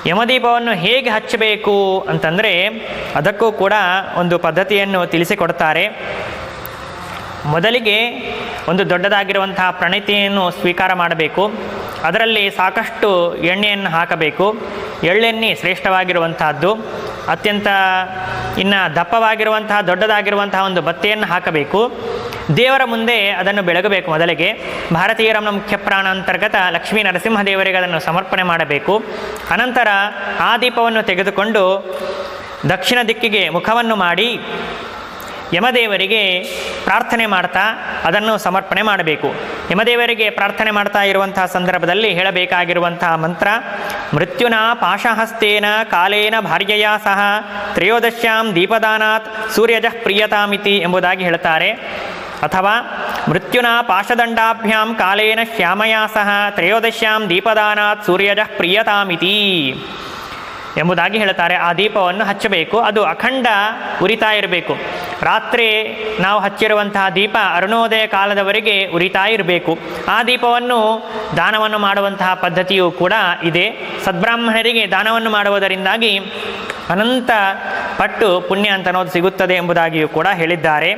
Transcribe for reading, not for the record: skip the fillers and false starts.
ಯಮದೀಪವನ್ನು ಹೇಗೆ ಹಚ್ಚಬೇಕು ಅಂತಂದರೆ ಅದಕ್ಕೂ ಕೂಡ ಒಂದು ಪದ್ಧತಿಯನ್ನು ತಿಳಿಸಿಕೊಡ್ತಾರೆ. ಮೊದಲಿಗೆ ಒಂದು ದೊಡ್ಡದಾಗಿರುವಂತಹ ಪ್ರಣತಿಯನ್ನು ಸ್ವೀಕಾರ ಮಾಡಬೇಕು. ಅದರಲ್ಲಿ ಸಾಕಷ್ಟು ಎಣ್ಣೆಯನ್ನು ಹಾಕಬೇಕು. ಎಳ್ಳೆಣ್ಣೆ ಶ್ರೇಷ್ಠವಾಗಿರುವಂತಹದ್ದು. ಅತ್ಯಂತ ಇನ್ನು ದಪ್ಪವಾಗಿರುವಂತಹ ದೊಡ್ಡದಾಗಿರುವಂತಹ ಒಂದು ಬತ್ತೆಯನ್ನು ಹಾಕಬೇಕು. ದೇವರ ಮುಂದೆ ಅದನ್ನು ಬೆಳಗಬೇಕು. ಮೊದಲಿಗೆ ಭಾರತೀಯರ ಮುಖ್ಯ ಪ್ರಾಣ ಅಂತರ್ಗತ ಲಕ್ಷ್ಮೀ ನರಸಿಂಹದೇವರಿಗೆ ಅದನ್ನು ಸಮರ್ಪಣೆ ಮಾಡಬೇಕು. ಅನಂತರ ಆ ದೀಪವನ್ನು ತೆಗೆದುಕೊಂಡು ದಕ್ಷಿಣ ದಿಕ್ಕಿಗೆ ಮುಖವನ್ನು ಮಾಡಿ ಯಮದೇವರಿಗೆ ಪ್ರಾರ್ಥನೆ ಮಾಡ್ತಾ ಅದನ್ನು ಸಮರ್ಪಣೆ ಮಾಡಬೇಕು. ಯಮದೇವರಿಗೆ ಪ್ರಾರ್ಥನೆ ಮಾಡ್ತಾ ಇರುವಂತಹ ಸಂದರ್ಭದಲ್ಲಿ ಹೇಳಬೇಕಾಗಿರುವಂತಹ ಮಂತ್ರ ಮೃತ್ಯುನಾ ಪಾಶಹಸ್ತೇನ ಕಾಲೇನ ಭಾರ್ಯೆಯ ಸಹ ತ್ರಯೋದಶ್ಯಾಂ ದೀಪದಾನಾತ್ ಸೂರ್ಯಜಃ ಪ್ರಿಯತಾಮಿತಿ ಎಂಬುದಾಗಿ ಹೇಳ್ತಾರೆ. ಅಥವಾ ಮೃತ್ಯುನಾ ಪಾಶದಂಡಾಭ್ಯಾಂ ಕಾಲೇನ ಶ್ಯಾಮಯ ಸಹ ತ್ರಯೋದಶ್ಯಾಂ ದೀಪದಾನಾತ್ ಸೂರ್ಯಜಃ ಪ್ರಿಯತಾಮಿತಿ ಎಂಬುದಾಗಿ ಹೇಳ್ತಾರೆ. ಆ ದೀಪವನ್ನು ಹಚ್ಚಬೇಕು. ಅದು ಅಖಂಡ ಉರಿತಾ ಇರಬೇಕು. ರಾತ್ರಿ ನಾವು ಹಚ್ಚಿರುವಂತಹ ದೀಪ ಅರುಣೋದಯ ಕಾಲದವರೆಗೆ ಉರಿತಾ ಇರಬೇಕು. ಆ ದೀಪವನ್ನು ದಾನವನ್ನು ಮಾಡುವಂತಹ ಪದ್ಧತಿಯೂ ಕೂಡ ಇದೆ. ಸದ್ಬ್ರಾಹ್ಮಣರಿಗೆ ದಾನವನ್ನು ಮಾಡುವುದರಿಂದಾಗಿ ಅನಂತ ಪಟ್ಟು ಪುಣ್ಯ ಅಂತ ಅನ್ನೋದು ಸಿಗುತ್ತದೆ ಎಂಬುದಾಗಿಯೂ ಕೂಡ ಹೇಳಿದ್ದಾರೆ.